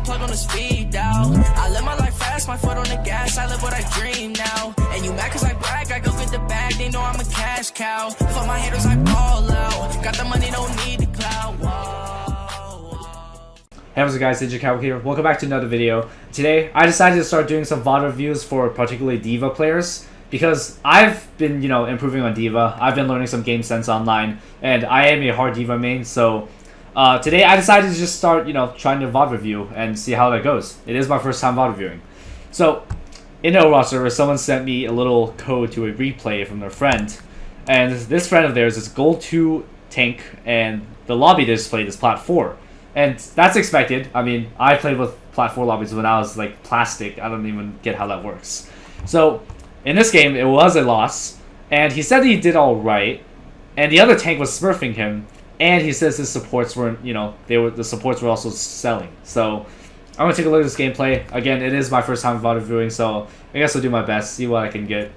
got plugged on the speed dial. I live my life fast, my foot on the gas, I live what I dream now. And you mad cause I brag, I go get the bag, they know I'm a cash cow. For my haters, I ball out. Got the money, don't need the clout. Hey, what's up guys, Cal here. Welcome back to another video. Today, I decided to start doing some VOD reviews for particularly D.Va players because I've been, improving on D.Va. I've been learning some game sense online, and I am a hard D.Va main, so today I decided to just start, trying to VOD review and see how that goes. It is my first time VOD reviewing. So, in the Overwatch server, someone sent me a little code to a replay from their friend, and this friend of theirs is Gold 2 tank, and the lobby they just played is Plat 4. And that's expected. I mean, I played with Plat 4 lobbies when I was like plastic. I don't even get how that works. So, in this game, it was a loss, and he said he did alright, and the other tank was smurfing him, and he says his supports weren't, the supports were also selling. So, I'm gonna take a look at this gameplay. Again, it is my first time VOD reviewing, so I guess I'll do my best, see what I can get.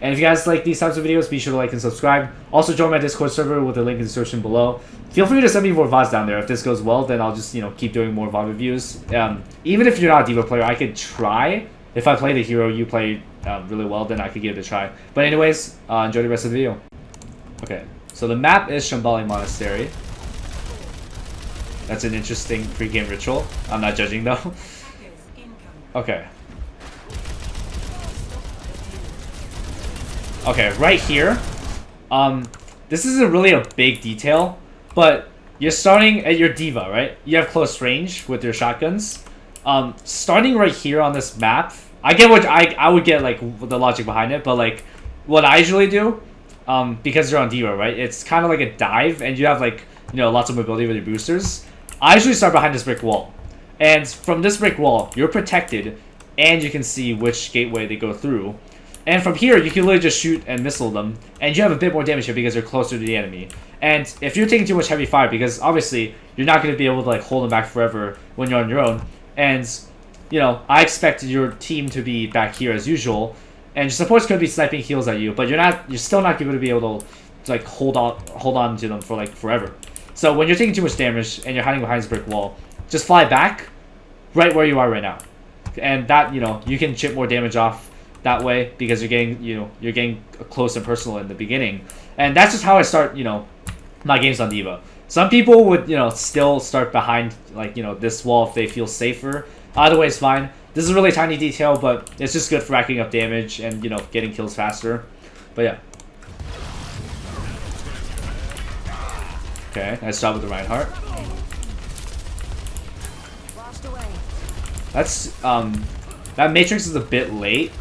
And if you guys like these types of videos, be sure to like and subscribe. Also join my Discord server with the link in the description below. Feel free to send me more VODs down there. If this goes well, then I'll just, keep doing more VOD reviews. Even if you're not a D.Va player, I could try. If I play the hero you play really well, then I could give it a try. But anyways, enjoy the rest of the video. Okay, so the map is Shambali Monastery. That's an interesting pre-game ritual. I'm not judging though. Okay. Okay, right here, this isn't really a big detail, but you're starting at your D.Va, right? You have close range with your shotguns. Starting right here on this map, I get what I would get like the logic behind it, but like what I usually do, because you're on D.Va, right? It's kind of like a dive, and you have like lots of mobility with your boosters. I usually start behind this brick wall, and from this brick wall, you're protected, and you can see which gateway they go through. And from here, you can literally just shoot and missile them, and you have a bit more damage here because you're closer to the enemy. And if you're taking too much heavy fire, because obviously you're not going to be able to like hold them back forever when you're on your own. And I expect your team to be back here as usual, and your supports could be sniping heals at you, but you're still not going to be able to like hold on to them for like forever. So when you're taking too much damage and you're hiding behind this brick wall, just fly back right where you are right now, and that you can chip more damage off that way because you're getting close and personal in the beginning. And that's just how I start my games on D.Va. Some people would still start behind like this wall if they feel safer. Either way is fine. This is a really tiny detail, but it's just good for racking up damage and getting kills faster. But yeah. Okay, nice job with the Reinhardt. That's that Matrix is a bit late.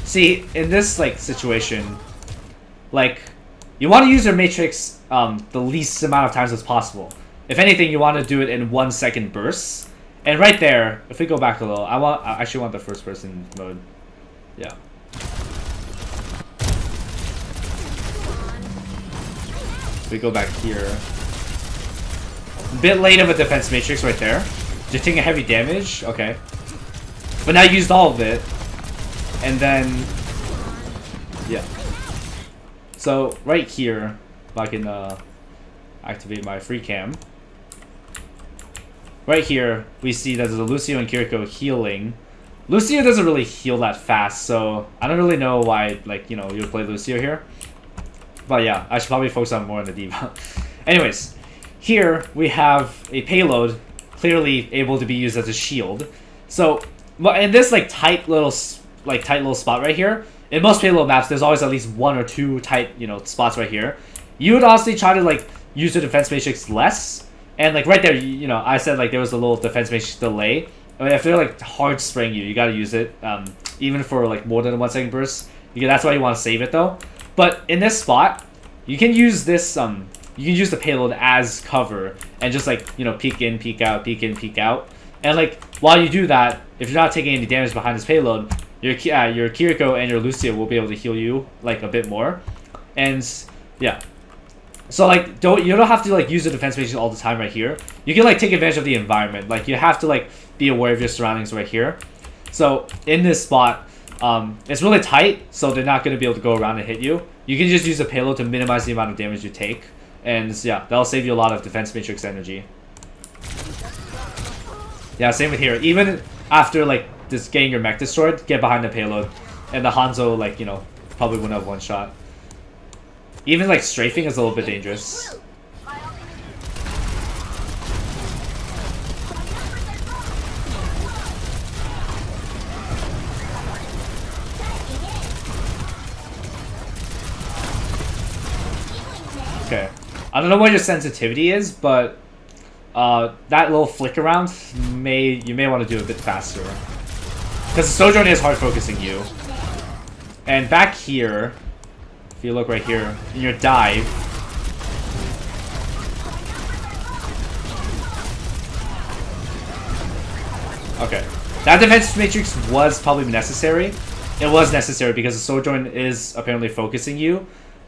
See, in this like situation, like you want to use your Matrix the least amount of times as possible. If anything, you want to do it in 1 second bursts. And right there, if we go back a little, I actually want the first person mode. Yeah. If we go back here, a bit late of a defense Matrix right there. Just taking a heavy damage. Okay, but now you used all of it. And then, yeah. So right here, if I can activate my free cam. Right here, we see that there's a Lucio and Kiriko healing. Lucio doesn't really heal that fast, so I don't really know why, like, you would play Lucio here. But yeah, I should probably focus on more on the D.Va. Anyways, here we have a payload clearly able to be used as a shield. So, in this like tight little spot right here, in most payload maps, there's always at least 1 or 2 tight, spots right here. You would honestly try to like use the defense matrix less, and like right there, I said like there was a little defense matrix delay. I mean, if they're like hard spraying you, you gotta use it, even for like more than a 1 second burst. That's why you want to save it though. But in this spot, you can use this, you can use the payload as cover and just like peek in, peek out, peek in, peek out, and like while you do that, if you're not taking any damage behind this payload, your Kiriko and your Lucio will be able to heal you like a bit more. And yeah, so like you don't have to like use the defense matrix all the time right here. You can like take advantage of the environment. Like you have to like be aware of your surroundings right here. So in this spot, it's really tight, so they're not going to be able to go around and hit you. You can just use a payload to minimize the amount of damage you take. And yeah, that'll save you a lot of defense matrix energy. Yeah, same with here. Even after like just getting your mech destroyed, get behind the payload, and the Hanzo, like, you know, probably wouldn't have one shot. Even like strafing is a little bit dangerous. Okay, I don't know what your sensitivity is, but that little flick around you may want to do a bit faster, because the Sojourn is hard focusing you. And back here, if you look right here in your dive, okay, that defense matrix was probably necessary. It was necessary because the Sojourn is apparently focusing you.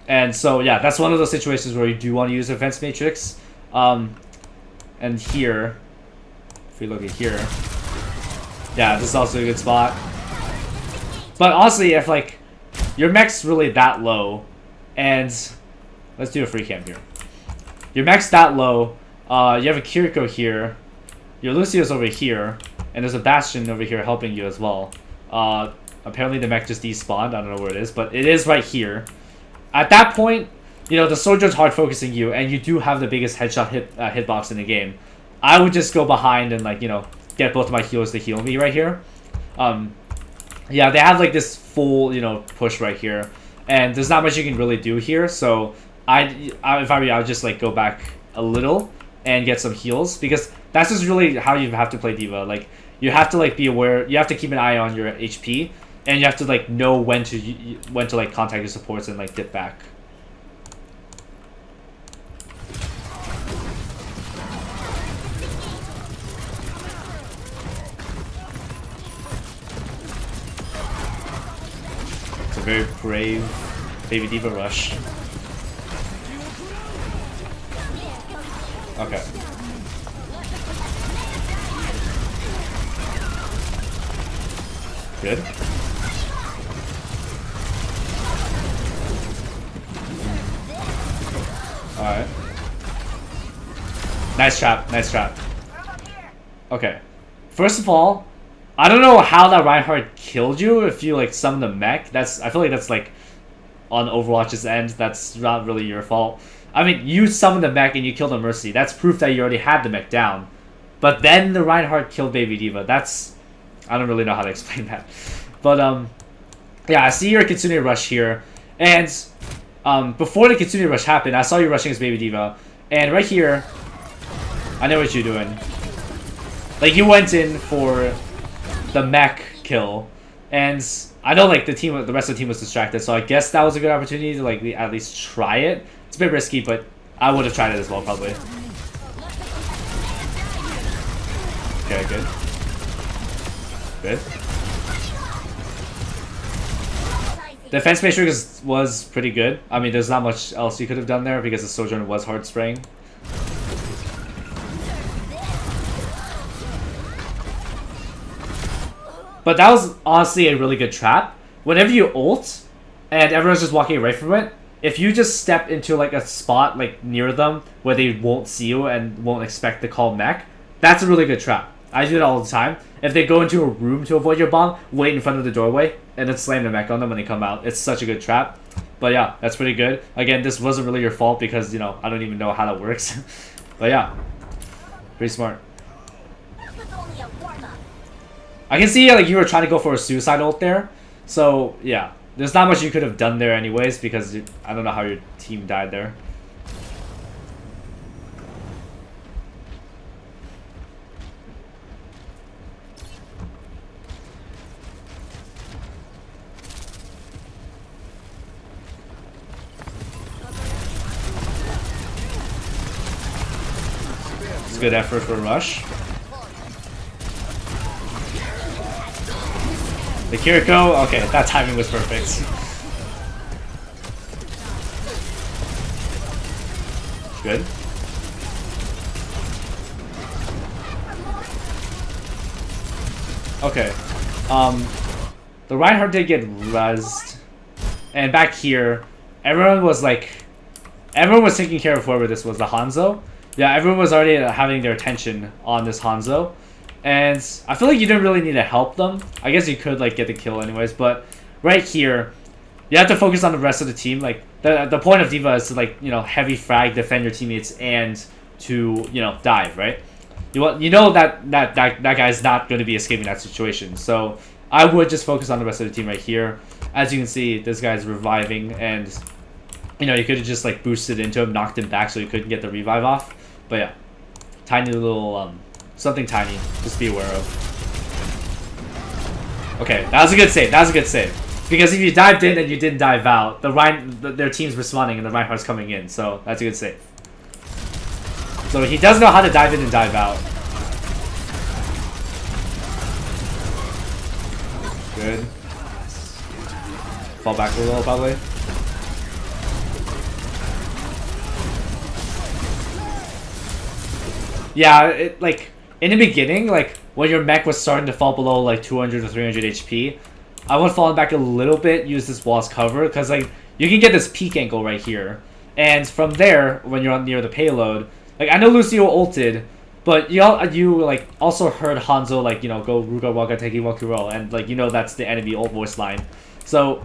And so, yeah, that's one of those situations where you do want to use defense matrix. And here, if we look at here, yeah, this is also a good spot. But honestly, if like your mech's really that low, and let's do a free camp here. Your mech's that low, you have a Kiriko here, your Lucio's over here, and there's a Bastion over here helping you as well. Apparently the mech just despawned, I don't know where it is, but it is right here. At that point, you know, the Sojourn's hard focusing you, and you do have the biggest headshot hitbox in the game. I would just go behind and, like, you know, get both of my healers to heal me right here. Yeah, they have, like, this full, you know, push right here, and there's not much you can really do here, so if I were you, I would just, like, go back a little and get some heals, because that's just really how you have to play D.Va. Like, you have to, like, be aware, you have to keep an eye on your HP, and you have to, like, know when to like contact your supports and, like, dip back. It's a very brave baby D.Va rush. Okay. Good. Alright. Nice trap, nice trap. Okay. First of all, I don't know how that Reinhardt killed you if you, like, summoned the mech. I feel like that's, like, on Overwatch's end. That's not really your fault. I mean, you summoned the mech and you killed the Mercy. That's proof that you already had the mech down. But then the Reinhardt killed Baby D.Va. That's... I don't really know how to explain that. But, yeah, I see your Kitsune rush here. And... before the Kitsune rush happened, I saw you rushing as Baby D.Va. And right here, I know what you're doing. Like, you went in for the mech kill. And I know, like, the rest of the team was distracted. So I guess that was a good opportunity to, like, at least try it. It's a bit risky, but I would have tried it as well, probably. Okay, good. Good. Defense matrix was pretty good. I mean, there's not much else you could have done there because the Sojourn was hard spraying. But that was honestly a really good trap. Whenever you ult, and everyone's just walking away from it, if you just step into like a spot like near them where they won't see you and won't expect to call mech, that's a really good trap. I do it all the time. If they go into a room to avoid your bomb, wait in front of the doorway and then slam the mech on them when they come out. It's such a good trap. But yeah, that's pretty good. Again, this wasn't really your fault because, you know, I don't even know how that works. But yeah, pretty smart. I can see like you were trying to go for a suicide ult there. So yeah, there's not much you could have done there anyways because I don't know how your team died there. It's good effort for a rush. The Kiriko, okay, that timing was perfect. Good. Okay. The Reinhardt did get rezzed. And back here, everyone was like everyone was taking care of whoever this was, the Hanzo. Yeah, everyone was already having their attention on this Hanzo. And I feel like you didn't really need to help them. I guess you could like get the kill anyways, but right here, you have to focus on the rest of the team. Like the point of D.Va is to like, you know, heavy frag, defend your teammates, and to, you know, dive, right? You know that guy's not going to be escaping that situation. So I would just focus on the rest of the team right here. As you can see, this guy's reviving, and you know, you could have just like boosted into him, knocked him back so he couldn't get the revive off. But yeah, tiny little something tiny, just be aware of. Okay, that was a good save. That was a good save. Because if you dived in and you didn't dive out, their team's respawning and the Reinhardt's coming in. So that's a good save. So he does know how to dive in and dive out. Good. Fall back a little, probably. Yeah, like, in the beginning, like, when your mech was starting to fall below, like, 200 or 300 HP, I would fall back a little bit, use this wall as cover, because, like, you can get this peak angle right here. And from there, when you're near the payload, like, I know Lucio ulted, but you like, also heard Hanzo, like, you know, go Ruga Waka Teki Wakuro, and, like, you know that's the enemy ult voice line. So,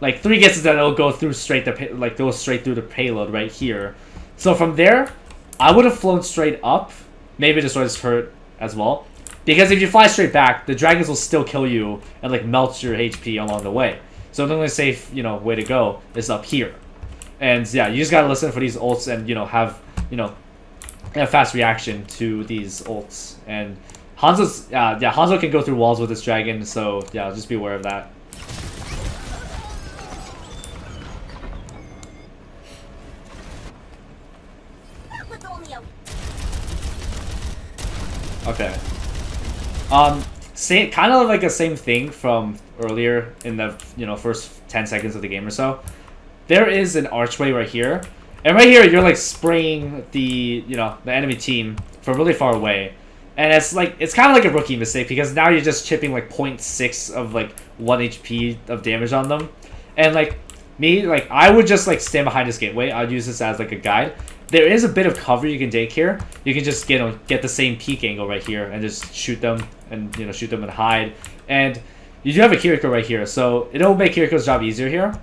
like, 3 guesses that it'll go through straight through the payload right here. So from there, I would have flown straight up. Maybe this was hurt as well. Because if you fly straight back, the dragons will still kill you and like melt your HP along the way. So the only safe, you know, way to go is up here. And yeah, you just gotta listen for these ults and, you know, have, you know, a fast reaction to these ults. And Hanzo's, yeah, Hanzo can go through walls with this dragon, so yeah, just be aware of that. Okay. Kind of like the same thing from earlier in the, you know, first 10 seconds of the game or so. There is an archway right here, and right here you're like spraying the, you know, the enemy team from really far away, and it's like, it's kind of like a rookie mistake because now you're just chipping like 0.6 of like 1 HP of damage on them, and like me, like I would just like stand behind this gateway. I'd use this as like a guide. There is a bit of cover you can take here. You can just get the same peak angle right here and just shoot them and, you know, shoot them and hide. And you do have a Kiriko right here, so it'll make Kiriko's job easier here.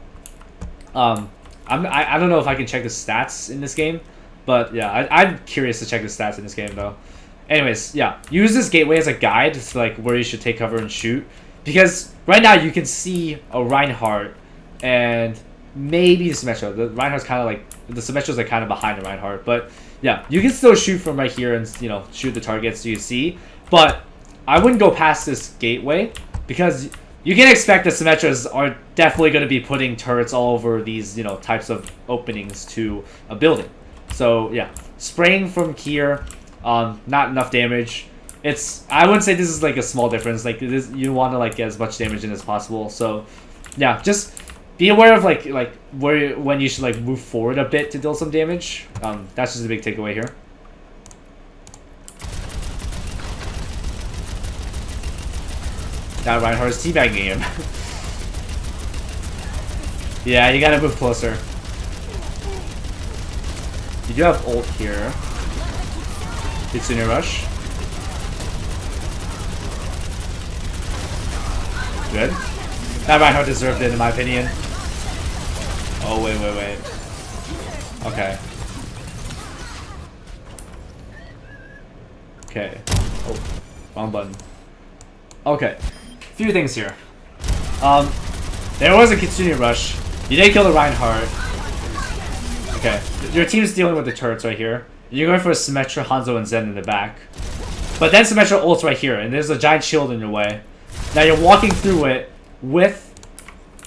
I don't know if I can check the stats in this game, but yeah, I'm curious to check the stats in this game though. Anyways, yeah, use this gateway as a guide to like where you should take cover and shoot, because right now you can see a Reinhardt and maybe Symmetra. The Reinhardt's kind of like, the Symmetra's like kind of behind the Reinhardt, but yeah, you can still shoot from right here and, you know, shoot the targets you see, but I wouldn't go past this gateway because you can expect the Symmetras are definitely going to be putting turrets all over these, you know, types of openings to a building. So yeah, spraying from here, not enough damage. I wouldn't say this is like a small difference. Like this, you want to like get as much damage in as possible. So yeah, just be aware of like when you should like move forward a bit to deal some damage. That's just a big takeaway here. That Reinhardt is teabagging him. Yeah, you gotta move closer. You do have ult here. Kitsune Rush. Good. That Reinhardt deserved it in my opinion. Oh, wait. Okay. Okay. Oh, wrong button. Okay. Few things here. There was a Kitsune Rush. You did kill the Reinhardt. Okay. Your team's dealing with the turrets right here. You're going for a Symmetra, Hanzo, and Zen in the back. But then Symmetra ults right here, and there's a giant shield in your way. Now you're walking through it with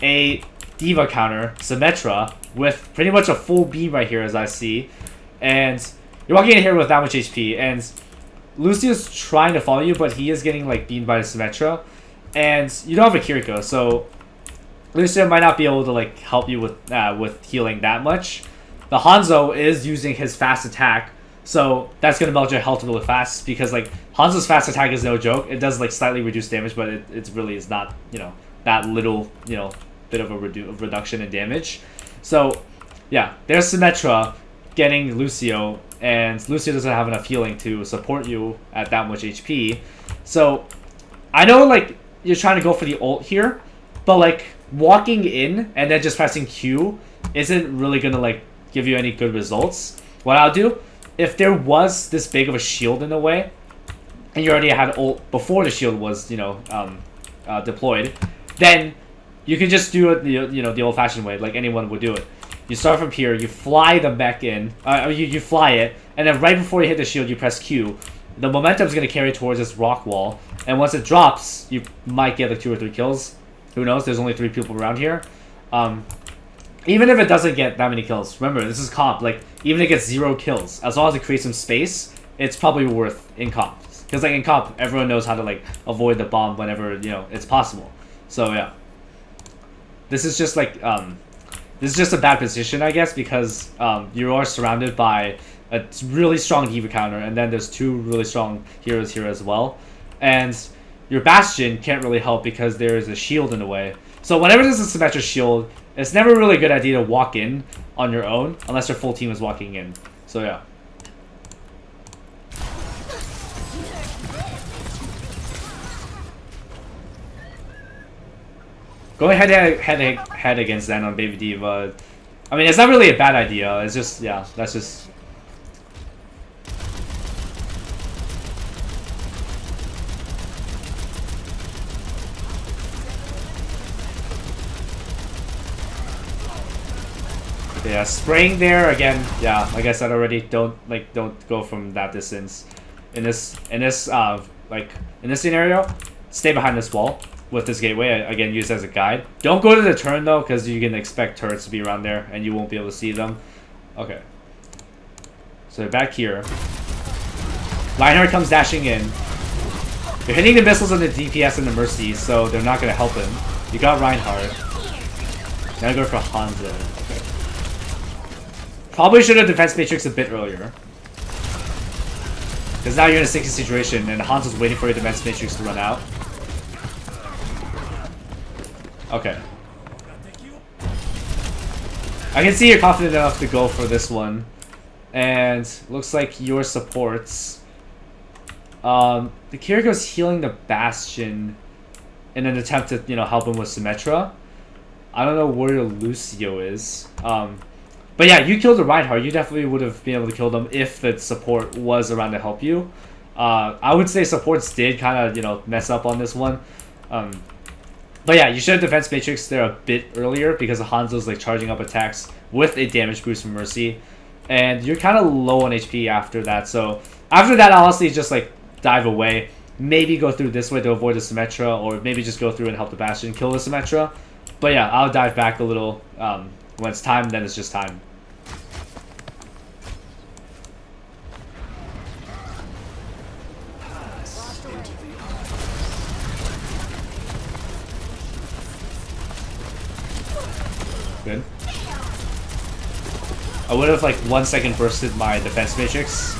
a D.Va counter, Symmetra, with pretty much a full beam right here as I see. And you're walking in here with that much HP, and Lucio's trying to follow you, but he is getting like beamed by the Symmetra. And you don't have a Kiriko, so Lucio might not be able to like help you with healing that much. The Hanzo is using his fast attack, so that's gonna melt your health really fast because like Hanzo's fast attack is no joke. It does like slightly reduce damage, but it really is not, you know, that little, you know, bit of a reduction in damage. So yeah, there's Symmetra getting Lucio, and Lucio doesn't have enough healing to support you at that much HP. So I know like you're trying to go for the ult here, but like walking in and then just pressing Q isn't really gonna like give you any good results. What I'll do, if there was this big of a shield in the way, and you already had ult before the shield was, you know, deployed, then you can just do it, the old-fashioned way, like anyone would do it. You start from here, you fly the mech in, you fly it, and then right before you hit the shield, you press Q. The momentum is going to carry towards this rock wall, and once it drops, you might get like 2 or 3 kills. Who knows? There's only 3 people around here. Even if it doesn't get that many kills, remember, this is comp. Like, even if it gets 0 kills, as long as it creates some space, it's probably worth in comp. Because like in comp, everyone knows how to like avoid the bomb whenever, you know, it's possible. So yeah, this is just like this is just a bad position, I guess, because you are surrounded by a really strong D.Va counter, and then there's 2 really strong heroes here as well, and your Bastion can't really help because there is a shield in the way. So whenever there's a symmetric shield, it's never really a good idea to walk in on your own unless your full team is walking in. So yeah. Going head against Zen on Baby D.Va, I mean, it's not really a bad idea. It's just, yeah, that's just... Yeah, spraying there again. Yeah, like I said already, don't go from that distance. In this scenario, stay behind this wall with this gateway, again, used as a guide. Don't go to the turn, though, because you can expect turrets to be around there, and you won't be able to see them. Okay. So back here. Reinhardt comes dashing in. You're hitting the missiles on the DPS and the Mercy, so they're not going to help him. You got Reinhardt. Now go for Hanzo. Okay. Probably should have defense matrix a bit earlier. Because now you're in a sticky situation, and Hanzo's waiting for your defense matrix to run out. Okay. I can see you're confident enough to go for this one. And looks like your supports. The Kiriko's healing the Bastion in an attempt to, you know, help him with Symmetra. I don't know where your Lucio is. But yeah, you killed the Reinhardt. You definitely would have been able to kill them if the support was around to help you. I would say supports did kind of, you know, mess up on this one. But yeah, you should have defense matrix there a bit earlier because Hanzo's like charging up attacks with a damage boost from Mercy. And you're kind of low on HP after that. So after that, I'll honestly just like dive away. Maybe go through this way to avoid the Symmetra, or maybe just go through and help the Bastion kill the Symmetra. But yeah, I'll dive back a little. When it's time, then it's just time. Good. I would have like 1 second bursted my defense matrix.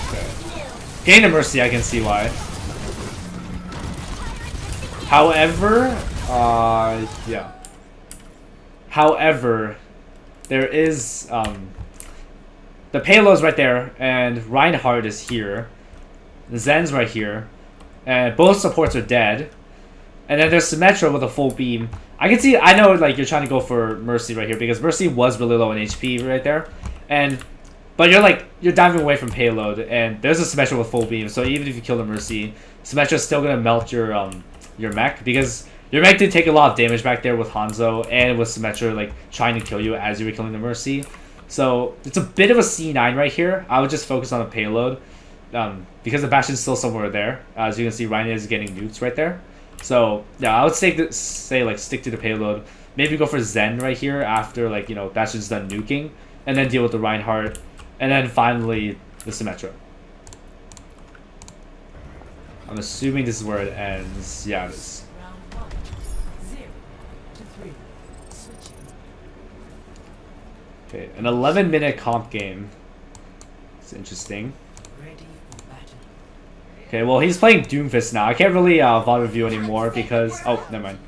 Okay. Gain the Mercy, I can see why. However, yeah. However, there is the payload's right there, and Reinhardt is here. Zen's right here, and both supports are dead. And then there's Symmetra with a full beam. I can see, I know like you're trying to go for Mercy right here because Mercy was really low in HP right there. But you're diving away from payload, and there's a Symmetra with full beam. So even if you kill the Mercy, Symmetra's still gonna melt your mech, because your mech did take a lot of damage back there with Hanzo and with Symmetra like trying to kill you as you were killing the Mercy. So it's a bit of a C9 right here. I would just focus on the payload because the Bastion's still somewhere there. As you can see, Ryan is getting nukes right there. So yeah, I would stick to the payload. Maybe go for Zen right here after like, you know, Bastion's done nuking, and then deal with the Reinhardt, and then finally the Symmetra. I'm assuming this is where it ends. Yeah, it is. Okay, an 11-minute comp game. It's interesting. Okay, well, he's playing Doomfist now. I can't really vodreview anymore because... Oh, never mind.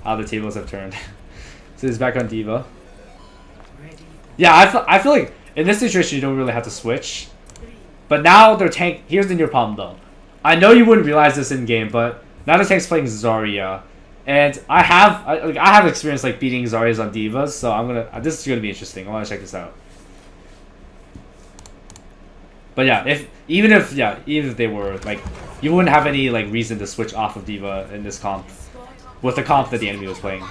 how the tables have turned. So he's back on D.Va. Yeah, I feel like in this situation you don't really have to switch. But now their tank. Here's the new problem though. I know you wouldn't realize this in game, but now the tank's playing Zarya, and I have experience like beating Zaryas on D.Vas, so this is gonna be interesting. I want to check this out. But yeah, even if they were like, you wouldn't have any like reason to switch off of D.Va in this comp, with the comp that the enemy was playing.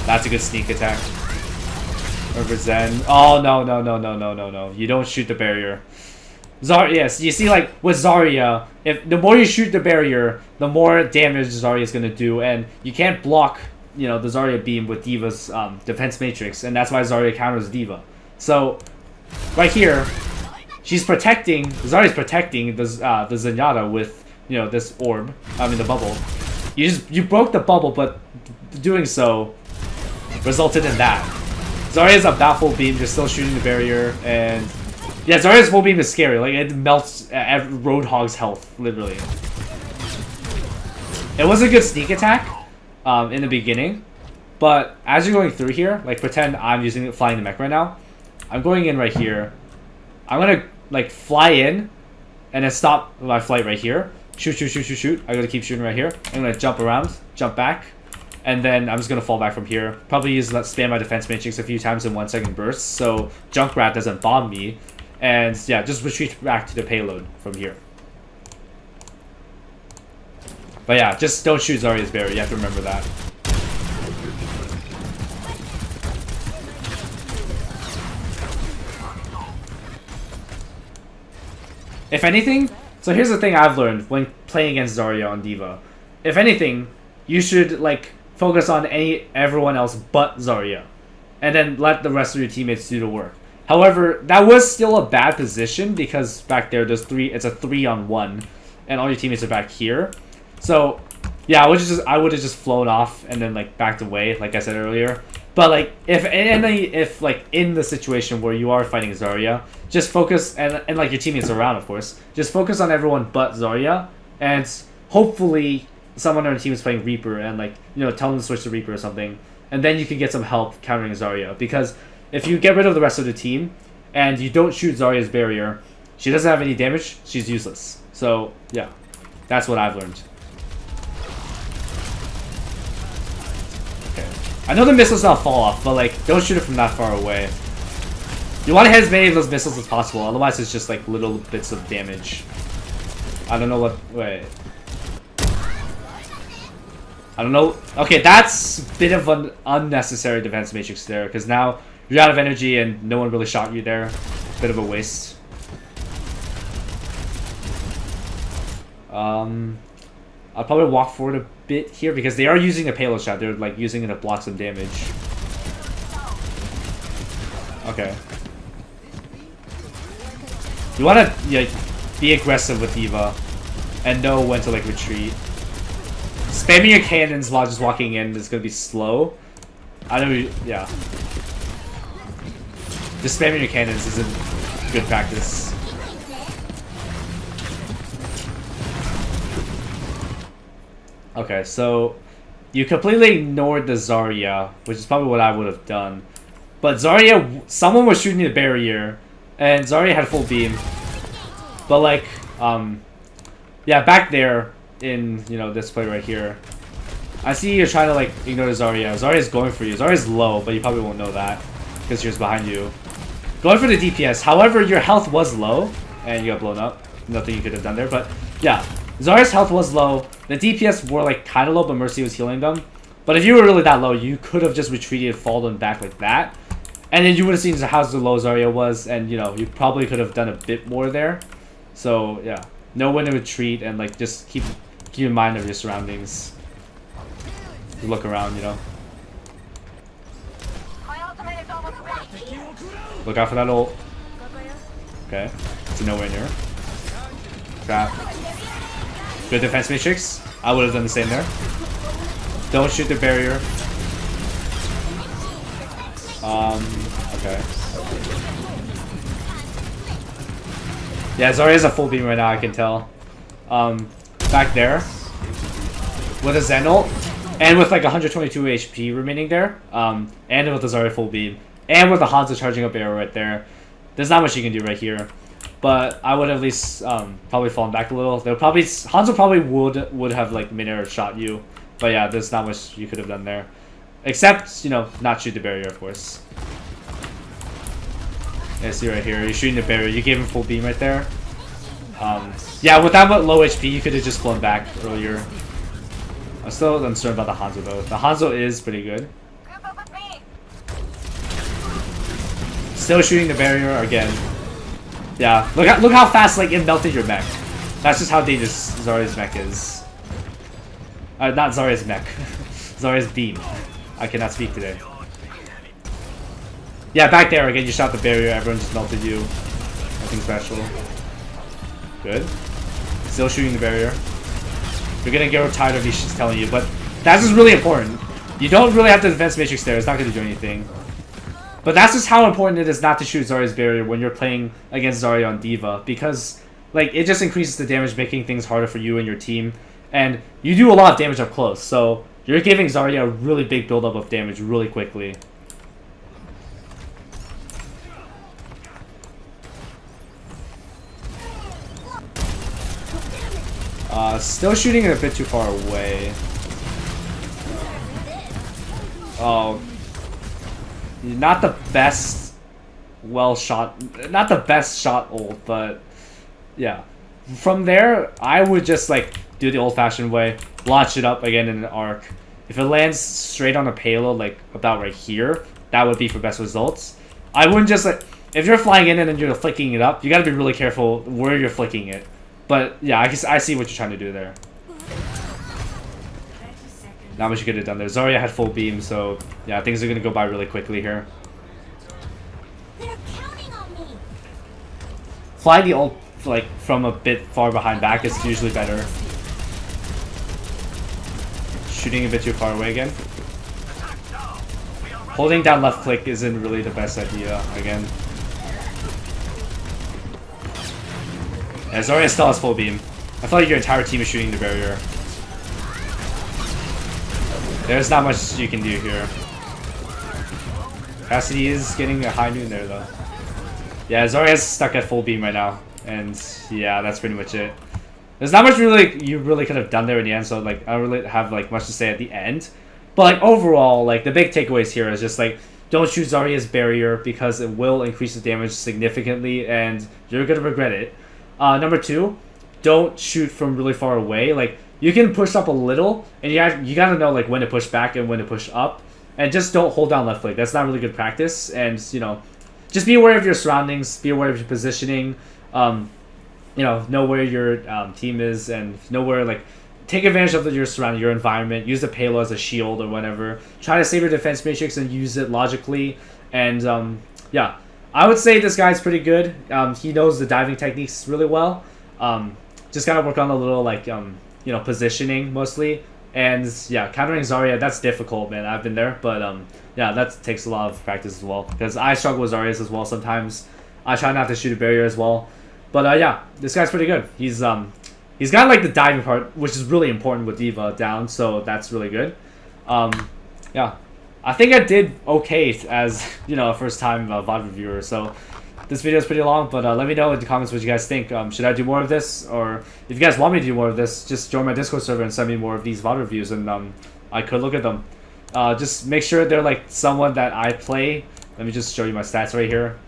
That's a good sneak attack. Over Zen. Oh no! You don't shoot the barrier. Yes, you see, like with Zarya, if the more you shoot the barrier, the more damage Zarya is gonna do, and you can't block, the Zarya beam with D.Va's defense matrix, and that's why Zarya counters D.Va. So, right here, Zarya's protecting the Zenyatta with this orb. I mean the bubble. You broke the bubble, but doing so resulted in that. Zarya's a full beam, just still shooting the barrier, and yeah, Zarya's full beam is scary. Like it melts Roadhog's health, literally. It was a good sneak attack in the beginning, but as you're going through here, like pretend I'm flying the mech right now. I'm going in right here. I'm gonna like fly in, and then stop my flight right here. Shoot. I'm gonna keep shooting right here. I'm gonna jump around, jump back. And then I'm just going to fall back from here. Probably spam my defense matrix a few times in 1 second bursts, so Junkrat doesn't bomb me. And yeah, just retreat back to the payload from here. But yeah, just don't shoot Zarya's barrier. You have to remember that. If anything, so here's the thing I've learned when playing against Zarya on D.Va. If anything, you should like focus on everyone else but Zarya, and then let the rest of your teammates do the work. However, that was still a bad position because back there, it's a 3-on-1, and all your teammates are back here. So, yeah, I would have just flown off and then like backed away, like I said earlier. But like if like in the situation where you are fighting Zarya, just focus and like your teammates around, of course, just focus on everyone but Zarya, and hopefully someone on your team is playing Reaper and like tell them to switch to Reaper or something, and then you can get some help countering Zarya. Because if you get rid of the rest of the team and you don't shoot Zarya's barrier, she doesn't have any damage. She's useless. So yeah, that's what I've learned. Okay, I know the missiles now fall off, but like don't shoot it from that far away. You want to hit as many of those missiles as possible. Otherwise, it's just like little bits of damage. I don't know what. Wait. I don't know. Okay, that's a bit of an unnecessary defense matrix there, because now you're out of energy and no one really shot you there. Bit of a waste. I'll probably walk forward a bit here because they are using a payload shot. They're like using it to block some damage. Okay. You want to be aggressive with D.Va and know when to like retreat. Spamming your cannons while just walking in is gonna be slow. I know, yeah. Just spamming your cannons isn't good practice. Okay, so you completely ignored the Zarya, which is probably what I would have done. But Zarya, someone was shooting the barrier, and Zarya had full beam. But like, yeah, back there in this play right here, I see you're trying to like ignore Zarya. Zarya's going for you. Zarya's low, but you probably won't know that because she's behind you. Going for the DPS. However, your health was low and you got blown up. Nothing you could have done there, but yeah, Zarya's health was low. The DPS were like kind of low, but Mercy was healing them. But if you were really that low, you could have just retreated, fallen back like that, and then you would have seen how low Zarya was, and you probably could have done a bit more there. So yeah, know when to retreat and like just keep in mind of your surroundings. Look around, Look out for that ult. Okay, it's nowhere near. Crap. Good defense matrix. I would have done the same there. Don't shoot the barrier. Okay. Yeah, Zarya has a full beam right now, I can tell. Back there. With a Zen ult. And with like 122 HP remaining there. And with the Zarya full beam. And with the Hanzo charging up arrow right there. There's not much you can do right here. But I would at least probably fallen back a little. They'll probably Hanzo probably would have like mid-air shot you. But yeah, there's not much you could have done there. Except, you know, not shoot the barrier, of course. Yeah, see right here, you're shooting the barrier. You gave him full beam right there. Yeah, with that low HP, you could have just flown back earlier. I'm still uncertain about the Hanzo though. The Hanzo is pretty good. Still shooting the barrier again. Yeah, look how fast like it melted your mech. That's just how dangerous Zarya's mech is. Not Zarya's mech. Zarya's beam. I cannot speak today. Yeah, back there again. You shot the barrier. Everyone just melted you. Nothing special. Good. Still shooting the barrier. You're gonna get tired of these telling you, but that's just really important. You don't really have to defense matrix there. It's not gonna do anything. But that's just how important it is not to shoot Zarya's barrier when you're playing against Zarya on D.Va, because like it just increases the damage, making things harder for you and your team. And you do a lot of damage up close, so you're giving Zarya a really big buildup of damage really quickly. Still shooting it a bit too far away. Oh. Not the best not the best shot ult, but yeah. From there, I would just like do the old-fashioned way, launch it up again in an arc. If it lands straight on a payload, like about right here, that would be for best results. I wouldn't just like, if you're flying in and then you're flicking it up, you gotta be really careful where you're flicking it. But yeah, I see what you're trying to do there. Not much you could have done there. Zarya had full beam, so yeah, things are gonna go by really quickly here. Fly the ult like from a bit far behind back is usually better. Shooting a bit too far away again. Holding down left click isn't really the best idea again. Yeah, Zarya still has full beam. I feel like your entire team is shooting the barrier. There's not much you can do here. Cassidy is getting a high noon there though. Yeah, Zarya's stuck at full beam right now. And yeah, that's pretty much it. There's not much really you really could have done there in the end, so like I don't really have like much to say at the end. But like overall, like the big takeaways here is just like don't shoot Zarya's barrier because it will increase the damage significantly and you're gonna regret it. Number 2, don't shoot from really far away. Like you can push up a little, and you gotta know like when to push back and when to push up, and just don't hold down left click. That's not really good practice. And you know, just be aware of your surroundings, be aware of your positioning. You know where your team is, and know where like take advantage of your surrounding, your environment. Use the payload as a shield or whatever. Try to save your defense matrix and use it logically. And yeah, I would say this guy's pretty good. He knows the diving techniques really well. Just gotta work on a little like you know, positioning mostly. And yeah, countering Zarya, that's difficult, man. I've been there, but yeah, that takes a lot of practice as well, because I struggle with Zarya's as well sometimes. I try not to shoot a barrier as well, but yeah, this guy's pretty good. He's got like the diving part, which is really important with D.Va down, so that's really good. Yeah, I think I did okay as, you know, a first time VOD reviewer. So this video is pretty long, but let me know in the comments what you guys think. Should I do more of this, or if you guys want me to do more of this, just join my Discord server and send me more of these VOD reviews, and I could look at them. Just make sure they're like someone that I play. Let me just show you my stats right here.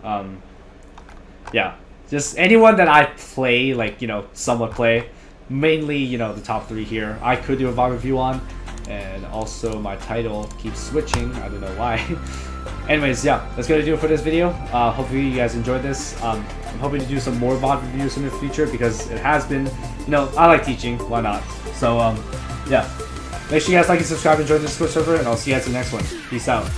Yeah, just anyone that I play, like, you know, somewhat play. Mainly, you know, the top 3 here I could do a VOD review on. And also my title keeps switching, I don't know why. Anyways, yeah, that's gonna do it for this video. Hopefully you guys enjoyed this. I'm hoping to do some more VOD reviews in the future, because it has been, you know, I like teaching, why not? So yeah, make sure you guys like and subscribe and join the Discord server, and I'll see you guys in the next one. Peace out.